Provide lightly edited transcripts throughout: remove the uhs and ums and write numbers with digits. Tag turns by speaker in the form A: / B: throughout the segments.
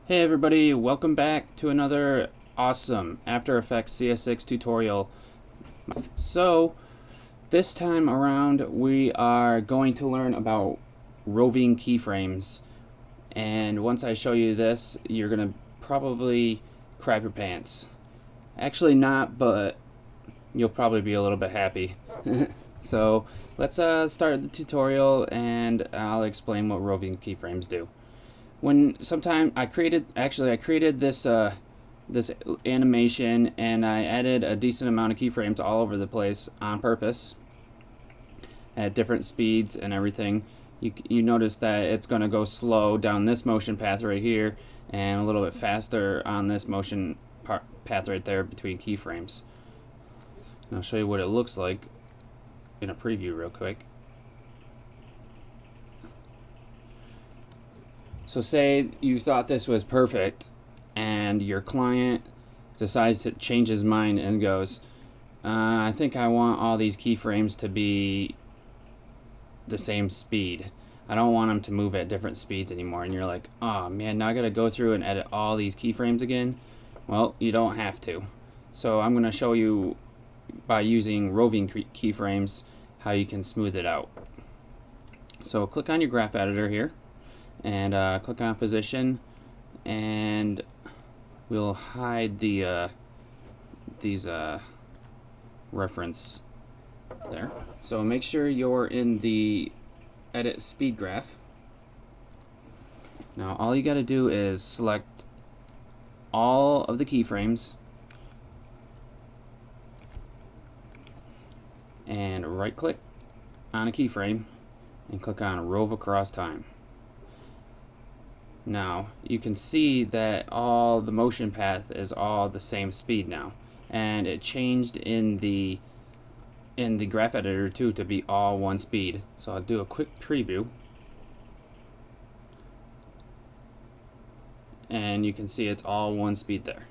A: Hey everybody, welcome back to another awesome After Effects CS6 tutorial. So, this time around we are going to learn about roving keyframes. And once I show you this, you're going to probably crap your pants. Actually not, but you'll probably be a little bit happy. So, let's start the tutorial and I'll explain what roving keyframes do. I created this this animation, and I added a decent amount of keyframes all over the place on purpose at different speeds and everything. You notice that it's going to go slow down this motion path right here and a little bit faster on this motion path right there between keyframes. And I'll show you what it looks like in a preview real quick. So say you thought this was perfect and your client decides to change his mind and goes, I think I want all these keyframes to be the same speed. I don't want them to move at different speeds anymore. And you're like, oh man, now I gotta go through and edit all these keyframes again. Well, you don't have to. So I'm gonna show you by using roving keyframes how you can smooth it out. So click on your graph editor here and click on position, and we'll hide the these reference there. So make sure you're in the edit speed graph. Now all you got to do is select all of the keyframes and right click on a keyframe and click on Rove Across Time. Now you can see that all the motion path is all the same speed now, and it changed in the graph editor too to be all one speed. So I'll do a quick preview and you can see it's all one speed there.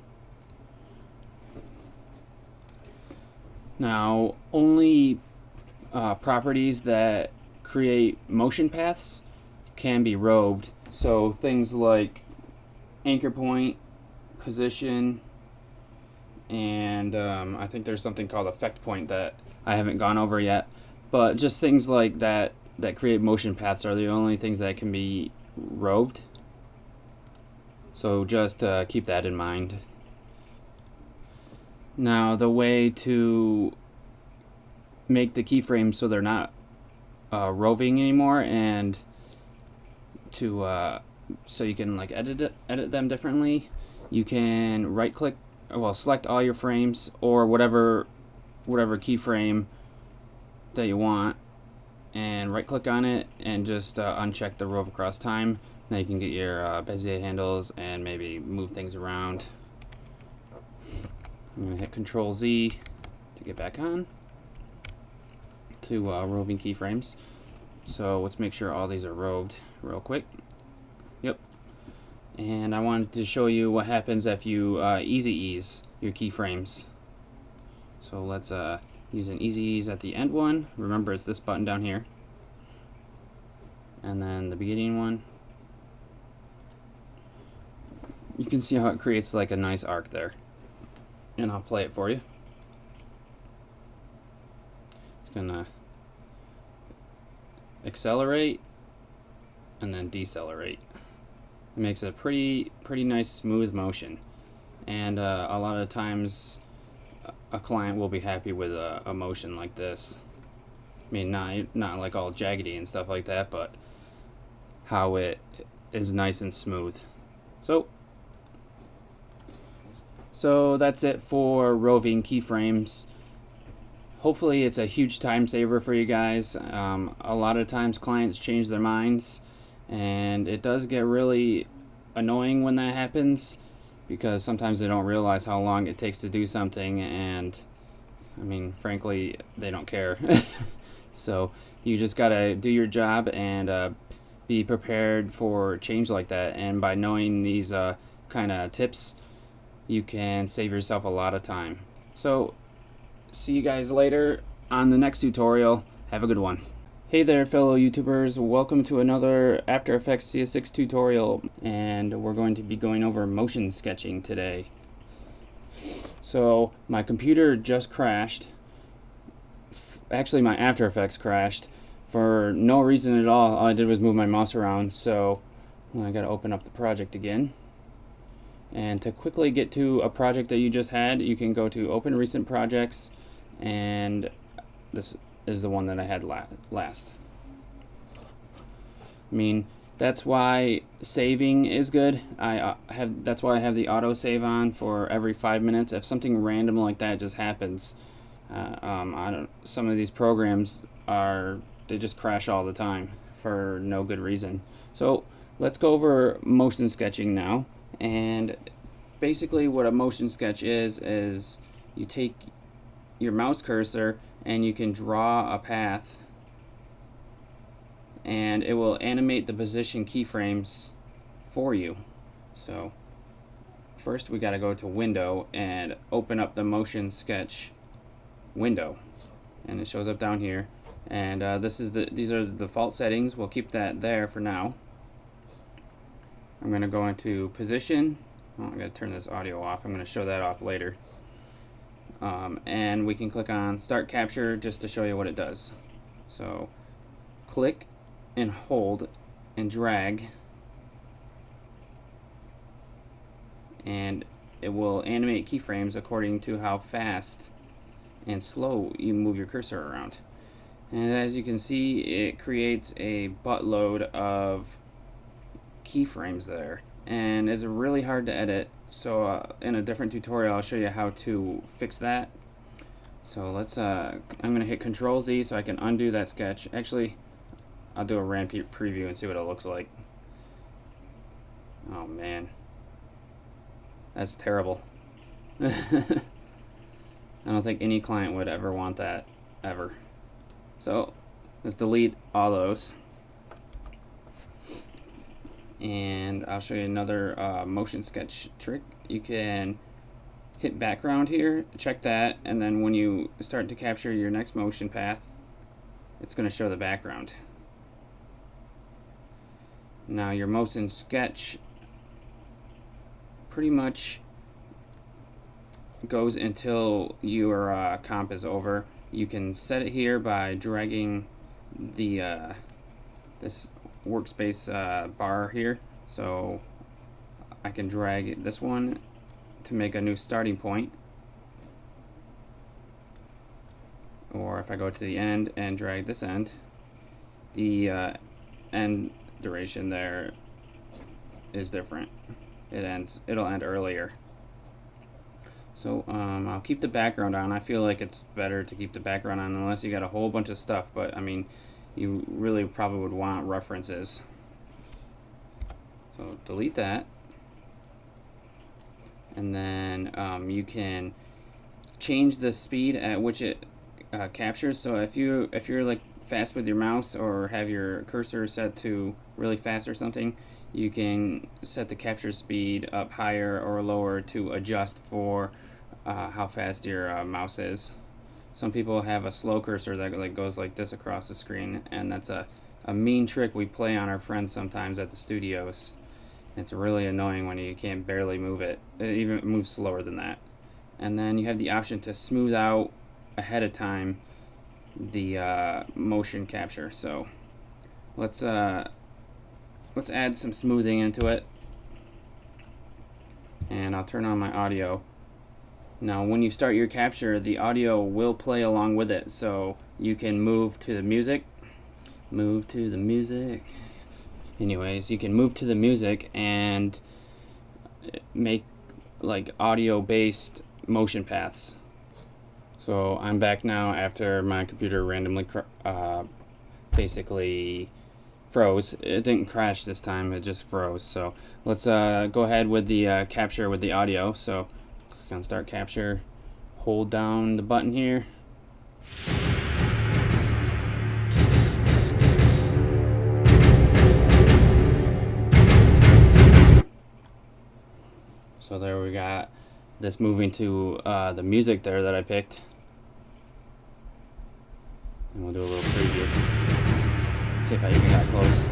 A: Now only properties that create motion paths can be roved. So things like anchor point, position, and I think there's something called effect point that I haven't gone over yet. But just things like that that create motion paths are the only things that can be roved. So just keep that in mind. Now the way to make the keyframes so they're not roving anymore, and to so you can like edit them differently, you can right click, well, select all your frames or whatever keyframe that you want and right click on it and just uncheck the Rove Across Time. Now you can get your Bezier handles and maybe move things around. I'm going to hit Control Z to get back on to roving keyframes. So let's make sure all these are roved real quick. Yep. And I wanted to show you what happens if you easy ease your keyframes. So let's use an easy ease at the end one. Remember, it's this button down here. And then the beginning one. You can see how it creates like a nice arc there. And I'll play it for you. It's gonna accelerate and then decelerate. It makes a pretty nice smooth motion, and a lot of times a client will be happy with a motion like this. I mean, not like all jaggedy and stuff like that, but how it is nice and smooth. So that's it for roving keyframes. Hopefully it's a huge time saver for you guys. A lot of times clients change their minds, and it does get really annoying when that happens, because sometimes they don't realize how long it takes to do something, and I mean, frankly, they don't care. So you just gotta do your job and be prepared for change like that, and by knowing these kind of tips, you can save yourself a lot of time. So see you guys later on the next tutorial. Have a good one. Hey there, fellow YouTubers. Welcome to another After Effects CS6 tutorial, and we're going to be going over motion sketching today. So my computer just crashed. Actually, my After Effects crashed for no reason at all. All I did was move my mouse around, so I gotta open up the project again. And to quickly get to a project that you just had, you can go to Open Recent Projects, and this is the one that I had last. I mean, that's why saving is good. That's why I have the auto save on for every 5 minutes. If something random like that just happens, some of these programs they just crash all the time for no good reason. So let's go over motion sketching now. And basically what a motion sketch is you take your mouse cursor and you can draw a path, and it will animate the position keyframes for you. So first we got to go to Window and open up the motion sketch window, and it shows up down here. And these are the default settings. We'll keep that there for now. I'm going to go into position. Oh, I'm going to turn this audio off. I'm going to show that off later. And we can click on Start Capture just to show you what it does. So click and hold and drag, and it will animate keyframes according to how fast and slow you move your cursor around. And as you can see, it creates a buttload of keyframes there, and it's really hard to edit. So in a different tutorial I'll show you how to fix that. So let's I'm gonna hit Control Z so I can undo that sketch. Actually, I'll do a RAM preview and see what it looks like. Oh man, that's terrible. I don't think any client would ever want that, ever. So let's delete all those. And I'll show you another motion sketch trick. You can hit background here, check that, and then when you start to capture your next motion path, it's going to show the background. Now your motion sketch pretty much goes until your comp is over. You can set it here by dragging the this workspace bar here. So I can drag this one to make a new starting point, or if I go to the end and drag this end, the end duration there is different. It'll end earlier. So I'll keep the background on. I feel like it's better to keep the background on unless you got a whole bunch of stuff, but I mean, you really probably would want references. So delete that, and then you can change the speed at which it captures. So if you're like fast with your mouse or have your cursor set to really fast or something, you can set the capture speed up higher or lower to adjust for how fast your mouse is. Some people have a slow cursor that goes like this across the screen, and that's a mean trick we play on our friends sometimes at the studios. It's really annoying when you can't barely move it. It even moves slower than that. And then you have the option to smooth out ahead of time the motion capture. So let's add some smoothing into it, and I'll turn on my audio. Now when you start your capture, the audio will play along with it, so you can move to the music. Anyways, you can move to the music and make like audio based motion paths. So I'm back now after my computer randomly basically froze. It didn't crash this time, it just froze. So let's go ahead with the capture with the audio. So click on Start Capture, hold down the button here, so there we got this moving to the music there that I picked. And we'll do a little preview. see if I even got close.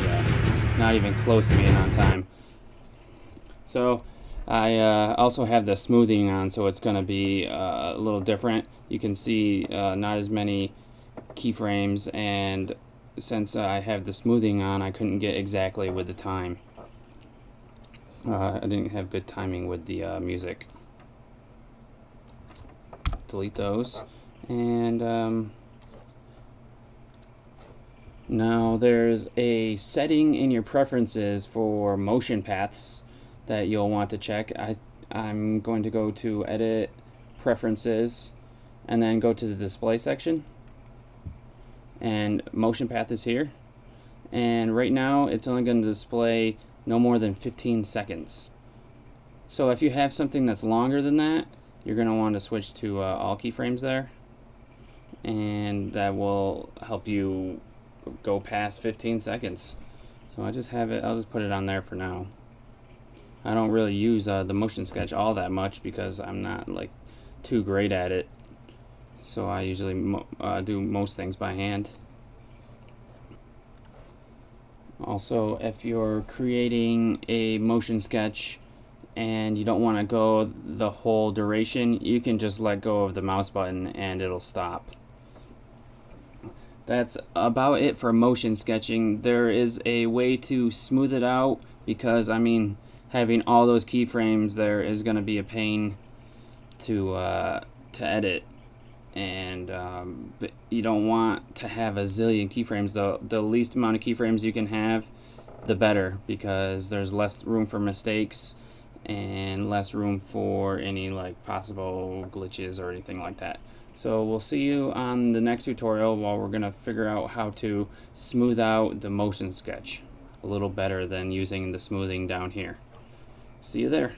A: Yeah, not even close to being on time. So I also have the smoothing on, so it's going to be a little different. You can see not as many keyframes, and since I have the smoothing on, I couldn't get exactly with the time. I didn't have good timing with the music. Delete those. And now there's a setting in your preferences for motion paths that you'll want to check. I'm going to go to Edit, Preferences, and then go to the Display section. And motion path is here. And right now it's only going to display no more than 15 seconds. So if you have something that's longer than that, you're going to want to switch to all keyframes there. And that will help you go past 15 seconds. So I just have it, I'll just put it on there for now. I don't really use the motion sketch all that much because I'm not like too great at it. So I usually do most things by hand. Also, if you're creating a motion sketch and you don't want to go the whole duration, you can just let go of the mouse button and it'll stop. That's about it for motion sketching. There is a way to smooth it out because, I mean, having all those keyframes there is going to be a pain to edit, and you don't want to have a zillion keyframes. The least amount of keyframes you can have, the better, because there's less room for mistakes and less room for any like possible glitches or anything like that. So we'll see you on the next tutorial while we're gonna figure out how to smooth out the motion sketch a little better than using the smoothing down here. See you there.